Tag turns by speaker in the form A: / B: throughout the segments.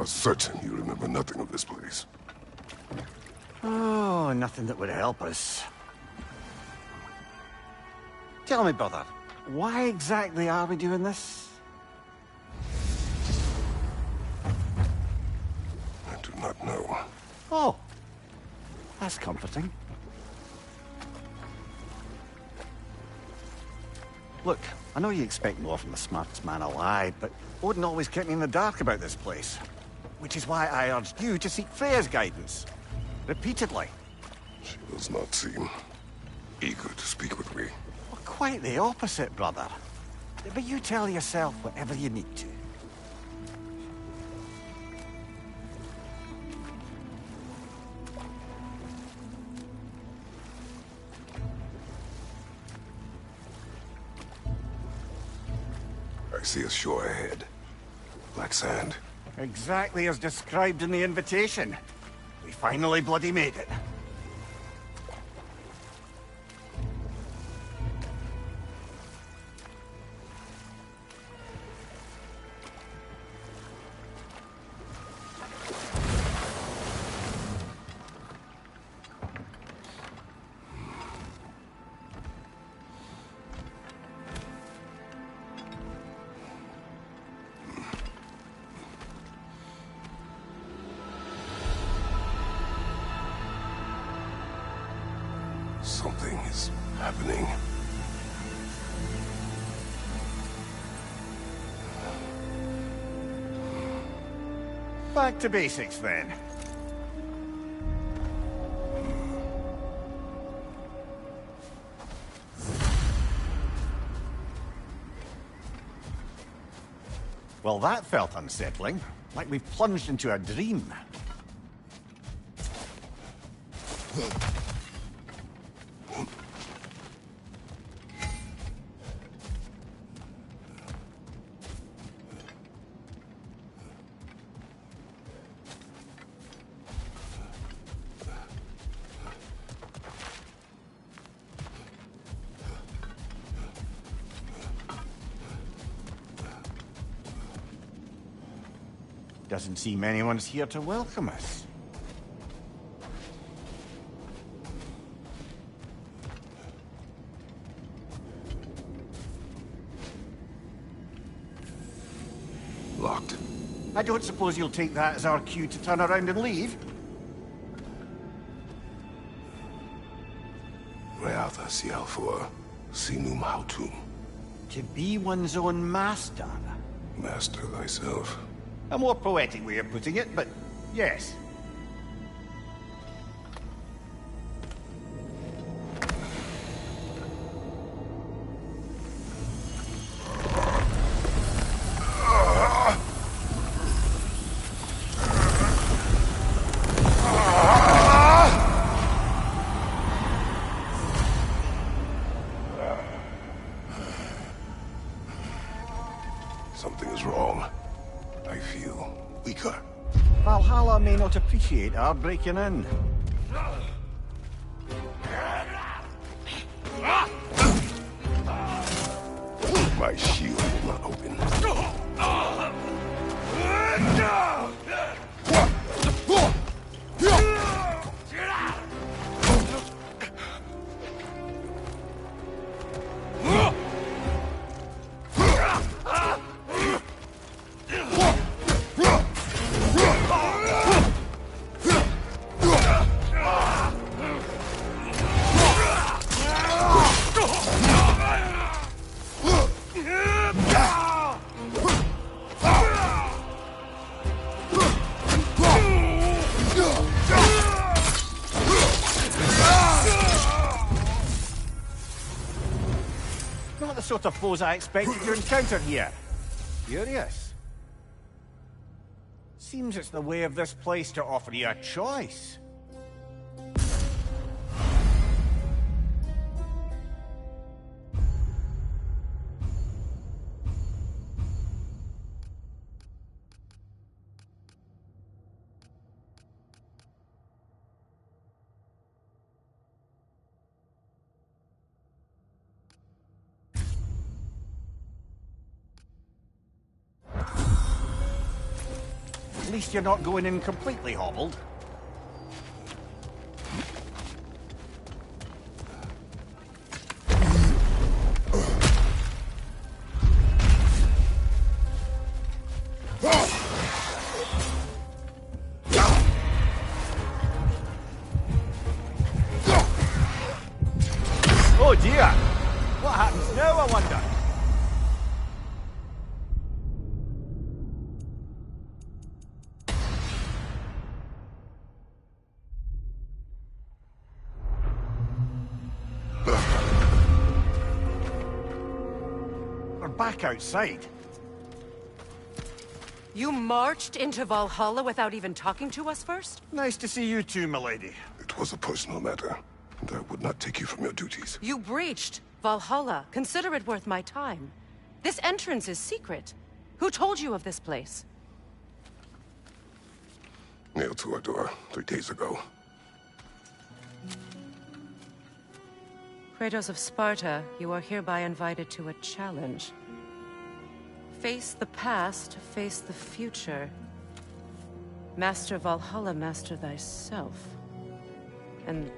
A: are certain you remember nothing of this place.
B: Oh, nothing that would help us. Tell me, brother, why exactly are we doing this?
A: I do not know.
B: Oh, that's comforting. Look, I know you expect more from the smartest man alive, but Odin always kept me in the dark about this place. Which is why I urged you to seek Freya's guidance. Repeatedly.
A: She does not seem eager to speak with me.
B: Well, quite the opposite, brother. But you tell yourself whatever you need to.
A: I see a shore ahead. Black sand.
B: Exactly as described in the invitation. We finally bloody made it.
A: Something is happening.
B: Back to basics, then. Well, that felt unsettling. Like we've plunged into a dream. Doesn't seem anyone's here to welcome us.
A: Locked.
B: I don't suppose you'll take that as our cue to turn around and leave?
A: Reatha Sialfor, Sinum Hautum.
B: To be one's own master.
A: Master thyself.
B: A more poetic way of putting it, but yes.
A: Something is wrong. I feel weaker.
B: Valhalla may not appreciate our breaking in.
A: My shield will not open.
B: Not the sort of foes I expected to encounter here. Curious. Seems it's the way of this place to offer you a choice. least you're not going in completely hobbled. Oh dear! What happens now, I wonder? We're back outside.
C: You marched into Valhalla without even talking to us first?
B: Nice to see you too, milady.
A: It was a personal matter, and I would not take you from your duties.
C: You breached Valhalla. Consider it worth my time. This entrance is secret. Who told you of this place?
A: Nailed to our door 3 days ago.
C: Kratos of Sparta, you are hereby invited to a challenge. Face the past, face the future. Master Valhalla, master thyself. And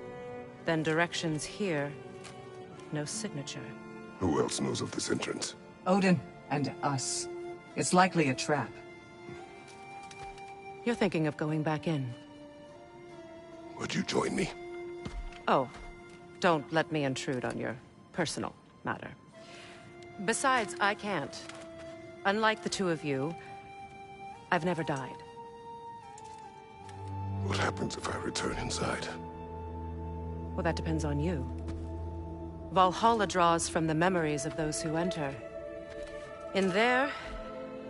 C: then directions here, no signature.
A: Who else knows of this entrance?
D: Odin and us. It's likely a trap.
C: You're thinking of going back in.
A: Would you join me?
C: Oh, don't let me intrude on your personal matter. Besides, I can't. Unlike the two of you, I've never died.
A: What happens if I return inside?
C: Well, that depends on you. Valhalla draws from the memories of those who enter. In there,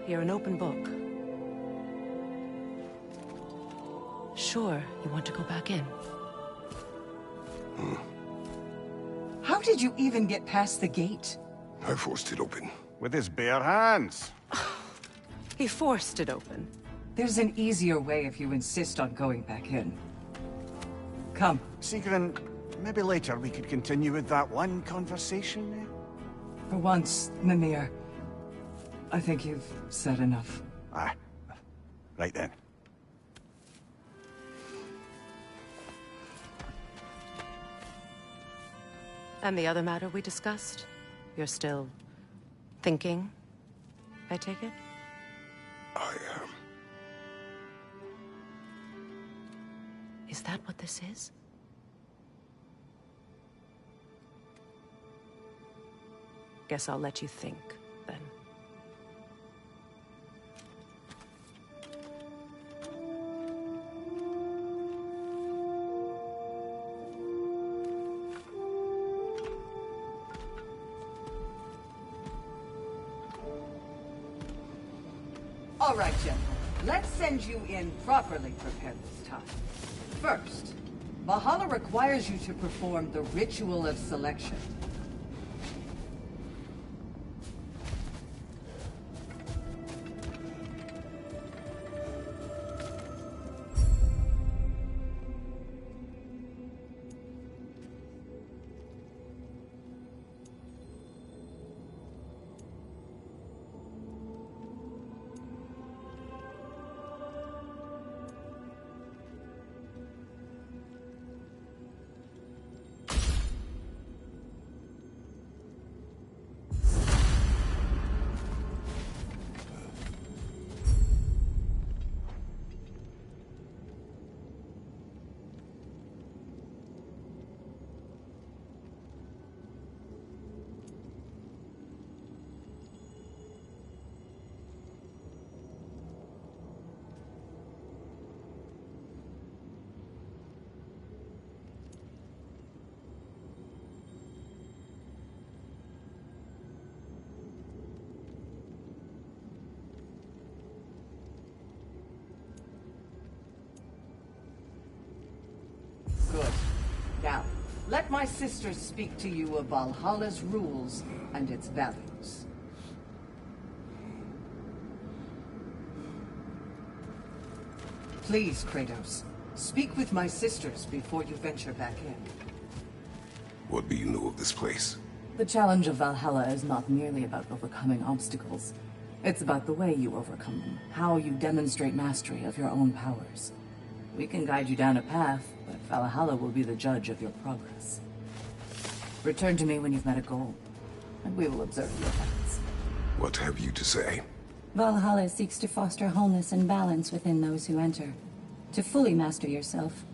C: you're an open book. Sure, you want to go back in.
D: How did you even get past the gate?
A: I forced it open.
B: With his bare hands.
C: He forced it open.
D: There's an easier way if you insist on going back in. Come.
B: Sigrun, maybe later we could continue with that one conversation, eh?
D: For once, Mimir, I think you've said enough.
B: Ah, right then.
C: And the other matter we discussed? You're still thinking, I take it?
A: I am.
C: Is that what this is? Guess I'll let you think, then.
D: All right, gentlemen. Let's send you in properly prepared this time. First, Valhalla requires you to perform the ritual of selection. Good. Now, let my sisters speak to you of Valhalla's rules and its values. Please, Kratos, speak with my sisters before you venture back in.
A: What do you know of this place?
E: The challenge of Valhalla is not merely about overcoming obstacles.
D: It's about the way you overcome them, how you demonstrate mastery of your own powers. We can guide you down a path, but Valhalla will be the judge of your progress. Return to me when you've met a goal, and we will observe your effects.
A: What have you to say?
E: Valhalla seeks to foster wholeness and balance within those who enter. To fully master yourself,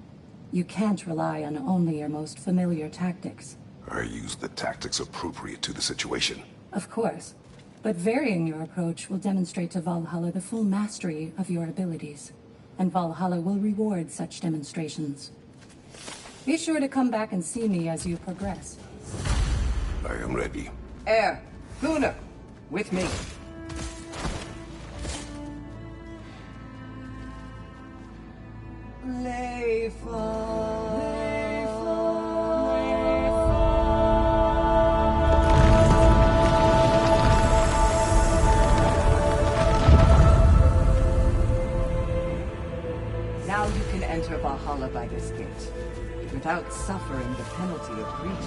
E: you can't rely on only your most familiar tactics.
A: I use the tactics appropriate to the situation.
E: Of course, but varying your approach will demonstrate to Valhalla the full mastery of your abilities, and Valhalla will reward such demonstrations. Be sure to come back and see me as you progress.
A: I am ready.
D: Air, Gunnar, with me. Now you can enter Valhalla by this gate, without suffering the penalty of breaching.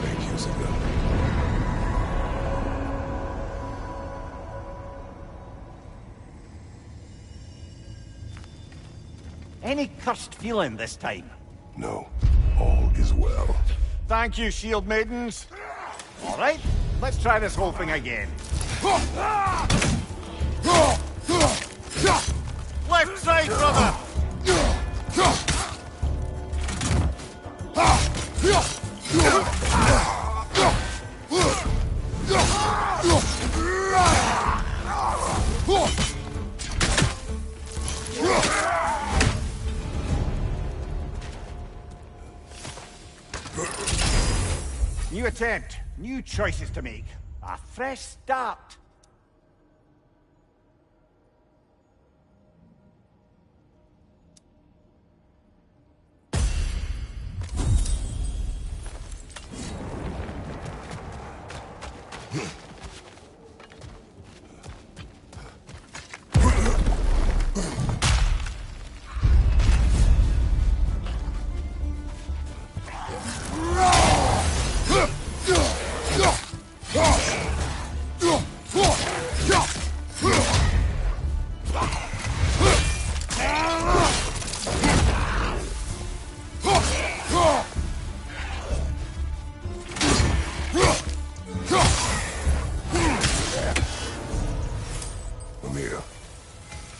A: Thank you, Sigurd.
B: Any cursed feeling this time?
A: No, all is well.
B: Thank you, shield maidens. All right, let's try this whole thing again. Left side, brother! New attempt, new choices to make. A fresh start.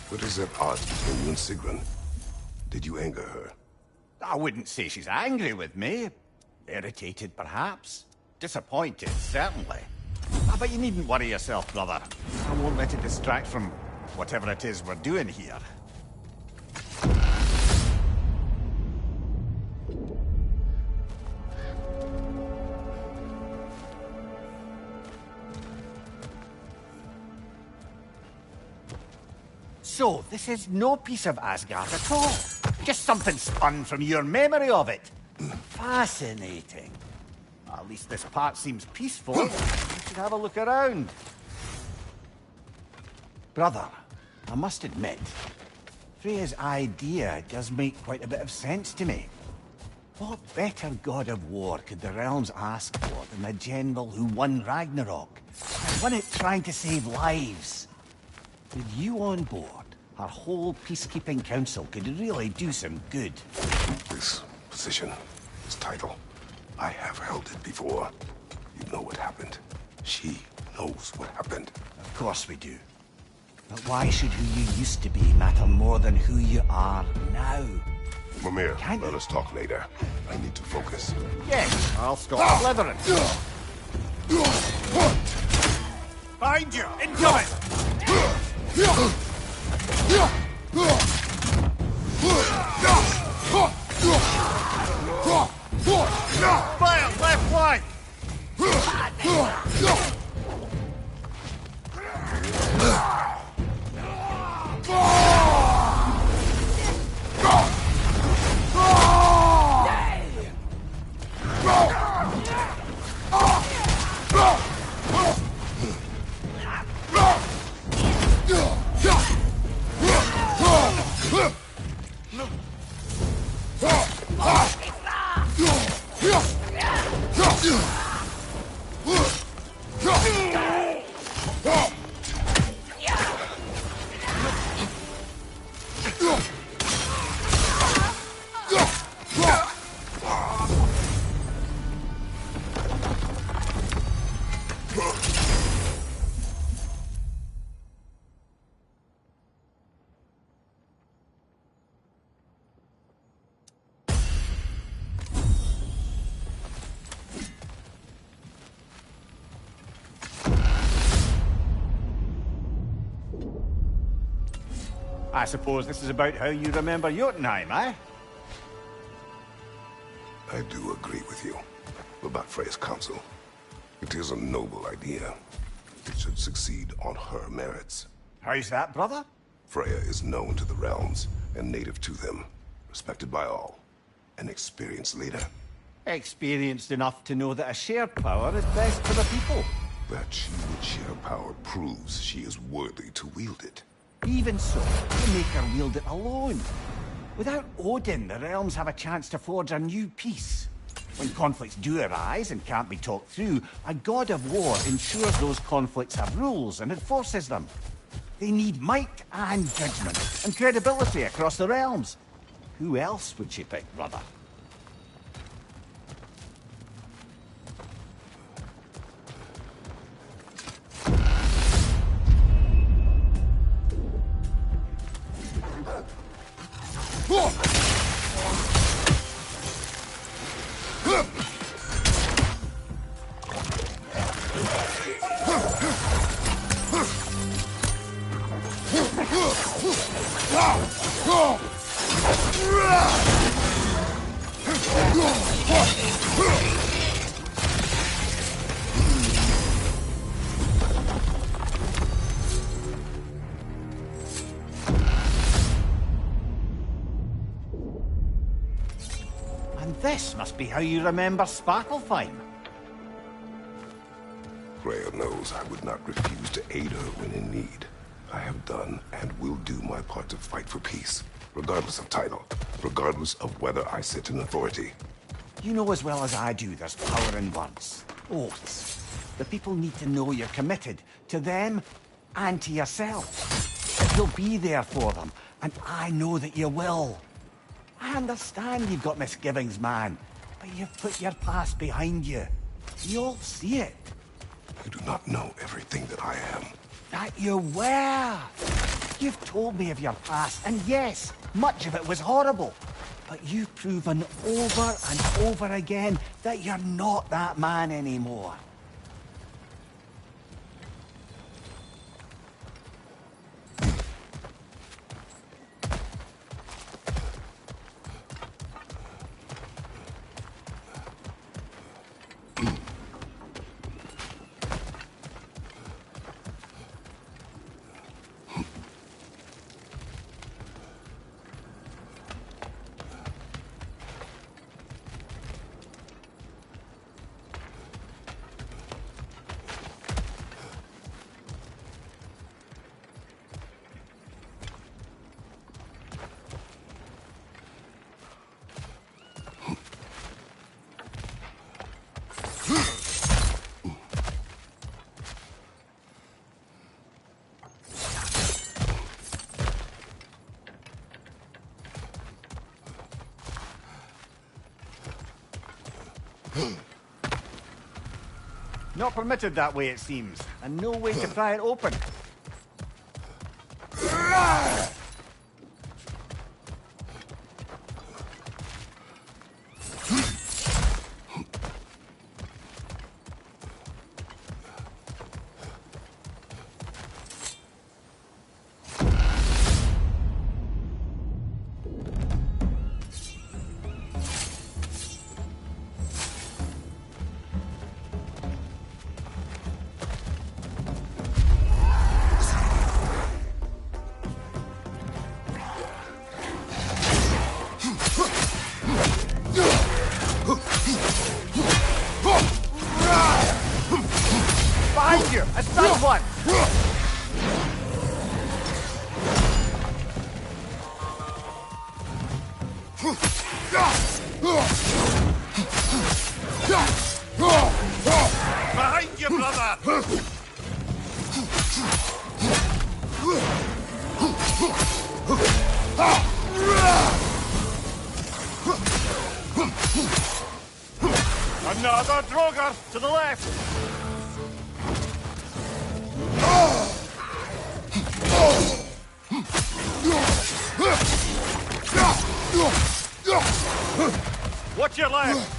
A: What is at odds between you and Sigrun? Did you anger her?
B: I wouldn't say she's angry with me. Irritated, perhaps. Disappointed, certainly. But you needn't worry yourself, brother. I won't let it distract from whatever it is we're doing here. So, this is no piece of Asgard at all. Just something spun from your memory of it. Fascinating. At least this part seems peaceful. You should have a look around. Brother, I must admit, Freya's idea does make quite a bit of sense to me. What better god of war could the realms ask for than the general who won Ragnarok? And won it trying to save lives. With you on board, our whole peacekeeping council could really do some good.
A: This position, this title, I have held it before. You know what happened. She knows what happened.
B: Of course we do. But why should who you used to be matter more than who you are now?
A: Mimir, let us talk later. I need to focus.
B: Yes, I'll stop blithering. Behind you! Incoming! Fire! Left flank! I suppose this is about how you remember Jotunheim, eh?
A: I do agree with you about Freya's council. It is a noble idea. It should succeed on her merits.
B: How's that, brother?
A: Freya is known to the realms and native to them, respected by all. An experienced leader.
B: Experienced enough to know that a shared power is best for the people.
A: That she would share power proves she is worthy to wield it.
B: Even so, you make her wield it alone. Without Odin, the realms have a chance to forge a new peace. When conflicts do arise and can't be talked through, a god of war ensures those conflicts have rules and enforces them. They need might and judgment and credibility across the realms. Who else would she pick, brother? And this must be how you remember Svartalfheim.
A: Freya knows I would not refuse to aid her when in need. I have done and will do my part to fight for peace, regardless of title, regardless of whether I sit in authority.
B: You know as well as I do there's power in words. Oaths. The people need to know you're committed, to them and to yourself. That you'll be there for them, and I know that you will. I understand you've got misgivings, man, but you've put your past behind you. You all see it.
A: You do not know everything that I am.
B: That you were. You've told me of your past, and yes, much of it was horrible. But you've proven over and over again that you're not that man anymore. Not permitted that way, it seems, and no way to pry it open. Behind you! A stunned one! Behind you, brother! Another Drogar to the left! Watch your left!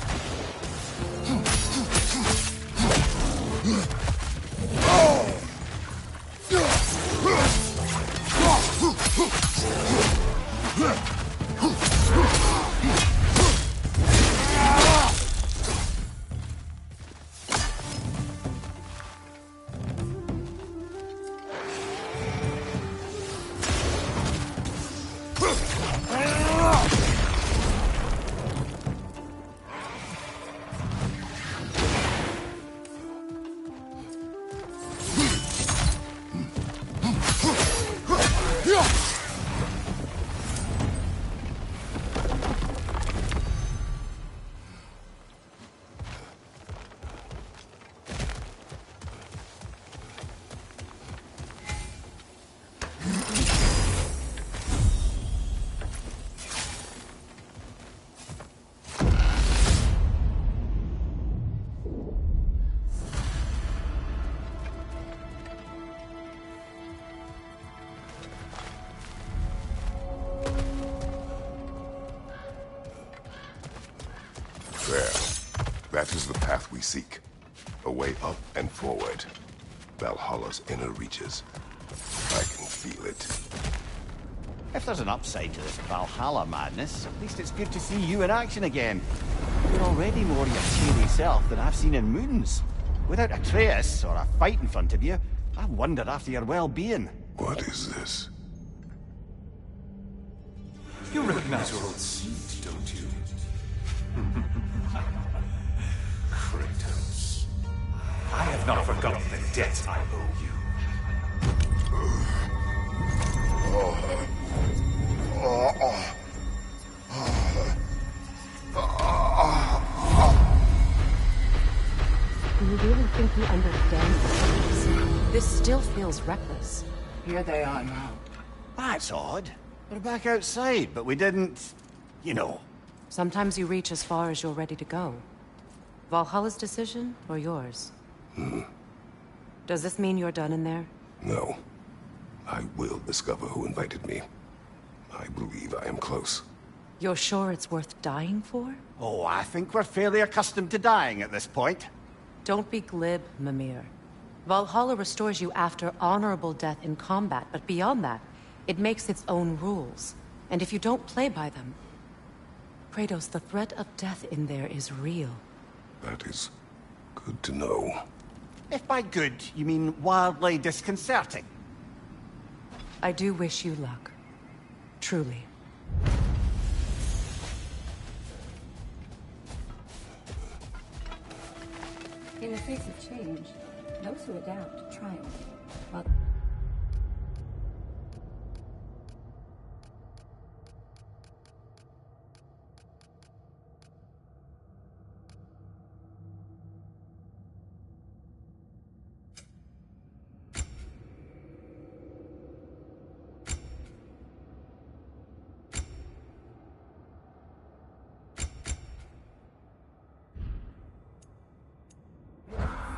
A: That is the path we seek. A way up and forward. Valhalla's inner reaches. I can feel it.
B: If there's an upside to this Valhalla madness, at least it's good to see you in action again. You're already more your cheery self than I've seen in moons. Without Atreus, or a fight in front of you, I wonder after your well-being.
A: What is this?
F: You recognize your old suit, don't you? Kratos. I have not forgotten the debt I owe you.
C: Do you really think you understand this? This still feels reckless.
D: Here they are now.
B: That's odd. We're back outside, but we didn't... you know.
C: Sometimes you reach as far as you're ready to go. Valhalla's decision, or yours? Does this mean you're done in there?
A: No. I will discover who invited me. I believe I am close.
C: You're sure it's worth dying for?
B: Oh, I think we're fairly accustomed to dying at this point.
C: Don't be glib, Mimir. Valhalla restores you after honorable death in combat, but beyond that, it makes its own rules. And if you don't play by them... Kratos, the threat of death in there is real.
A: That is good to know.
B: If by good, you mean wildly disconcerting.
C: I do wish you luck. Truly.
E: In the face of change, those who adapt triumph. While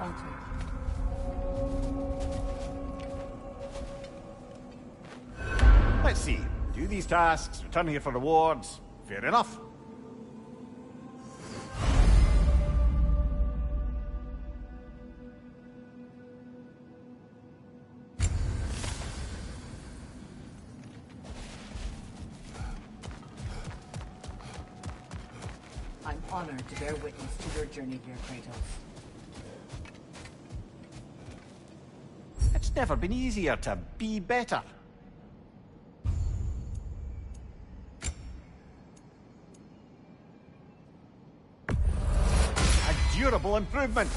E: falter.
B: Let's see. Do these tasks, return here for rewards. Fair enough.
D: I'm honored to bear witness to your journey here, Kratos.
B: It's never been easier to be better. A durable improvement.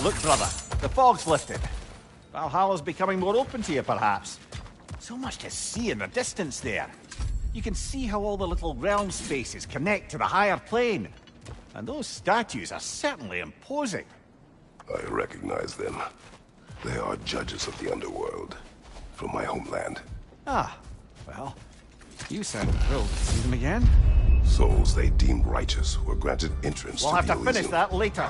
B: Look, brother, the fog's lifted. Valhalla's becoming more open to you, perhaps. So much to see in the distance there. You can see how all the little realm spaces connect to the higher plane. And those statues are certainly imposing.
A: I recognize them. They are judges of the underworld, from my homeland.
B: Ah, well, you sound thrilled to see them again.
A: Souls they deem righteous were granted entrance
B: We'll
A: to
B: have
A: the
B: to finish
A: Elysium.
B: that later.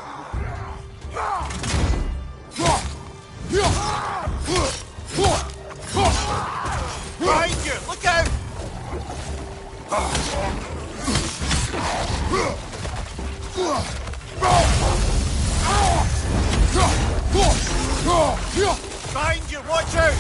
B: Behind you! Look out! Behind you! Watch out!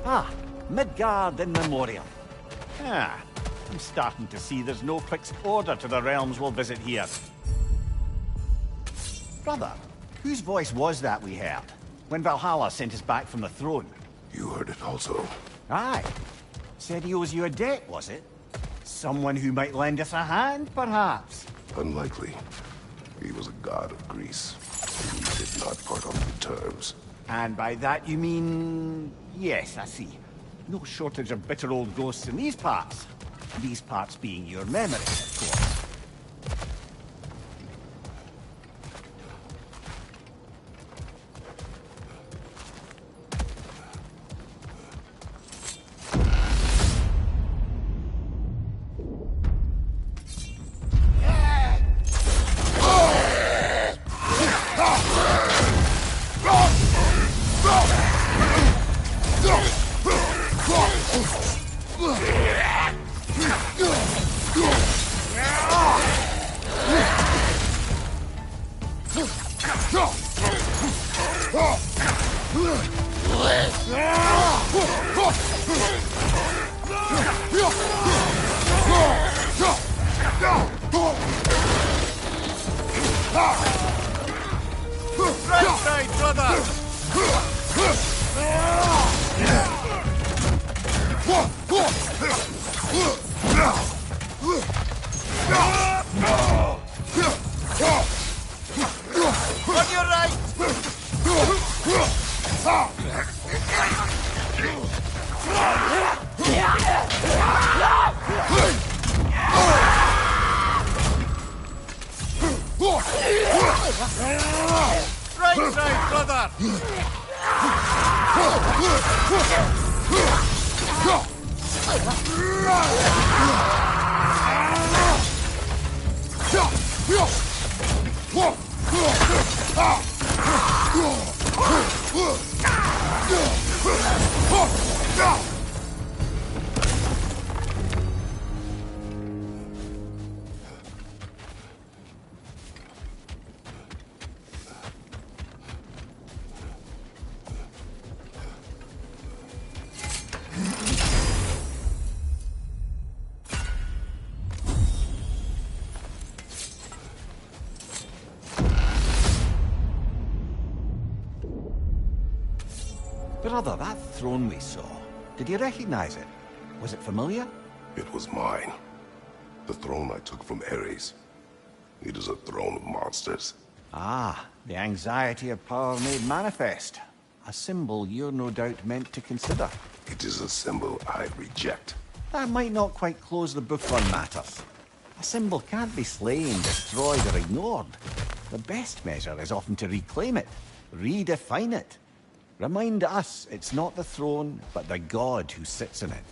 B: Ah, Midgard in Memoriam. Ah, I'm starting to see there's no fixed order to the realms we'll visit here. Brother, whose voice was that we heard when Valhalla sent us back from the throne?
A: You heard it also.
B: Aye. Said he owes you a debt, was it? Someone who might lend us a hand, perhaps?
A: Unlikely. He was a god of Greece. We did not part on good terms.
B: And by that you mean... Yes, I see. No shortage of bitter old ghosts in these parts. These parts being your memory, of course. Right side, brother! On your right! Right side, brother! Brother, that throne we saw, did you recognize it? Was it familiar?
A: It was mine. The throne I took from Ares. It is a throne of monsters.
B: Ah, the anxiety of power made manifest. A symbol you're no doubt meant to consider.
A: It is a symbol I reject.
B: That might not quite close the book on matters. A symbol can't be slain, destroyed, or ignored. The best measure is often to reclaim it, redefine it. Remind us it's not the throne, but the god who sits in it.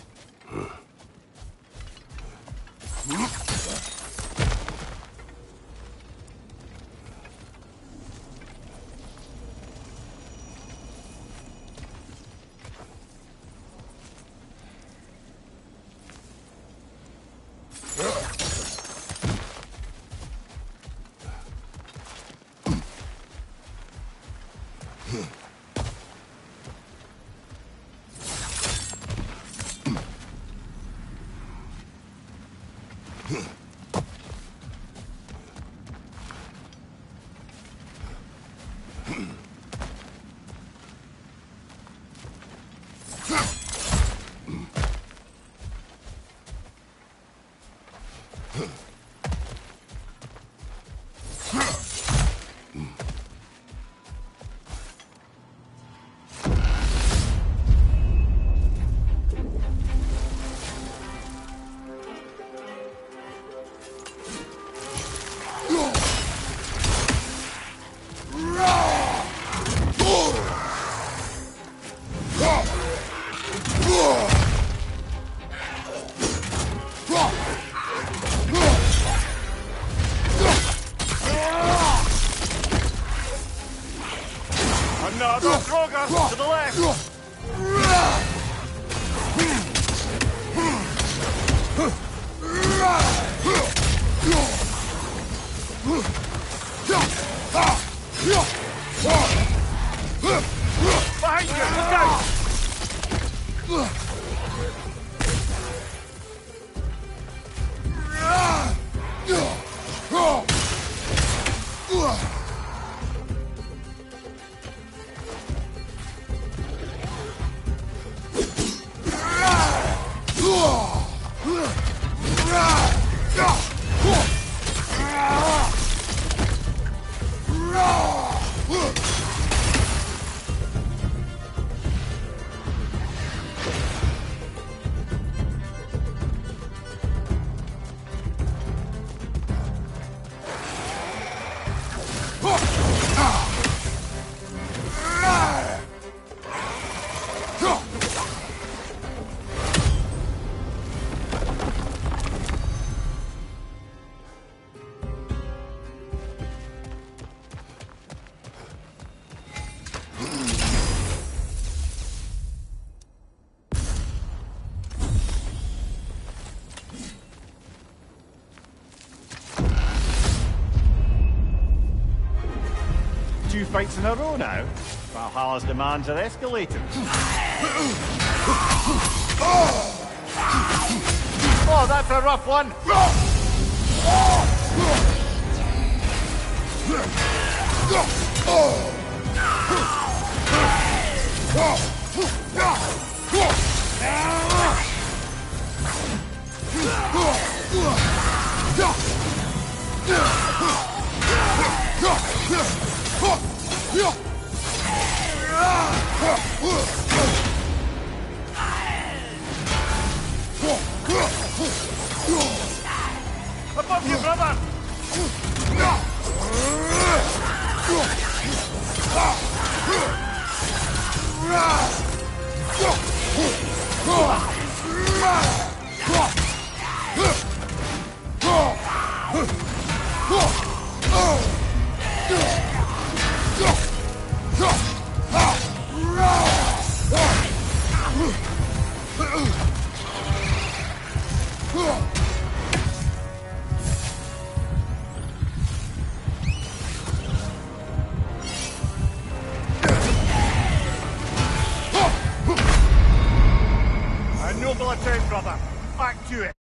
F: Another Kroger to the left! Behind you! Look out!
G: Two fights in a row now. Valhalla's demands are escalating. Oh, that's a rough one.
F: Above you, brother! A noble attempt, brother. Back to it.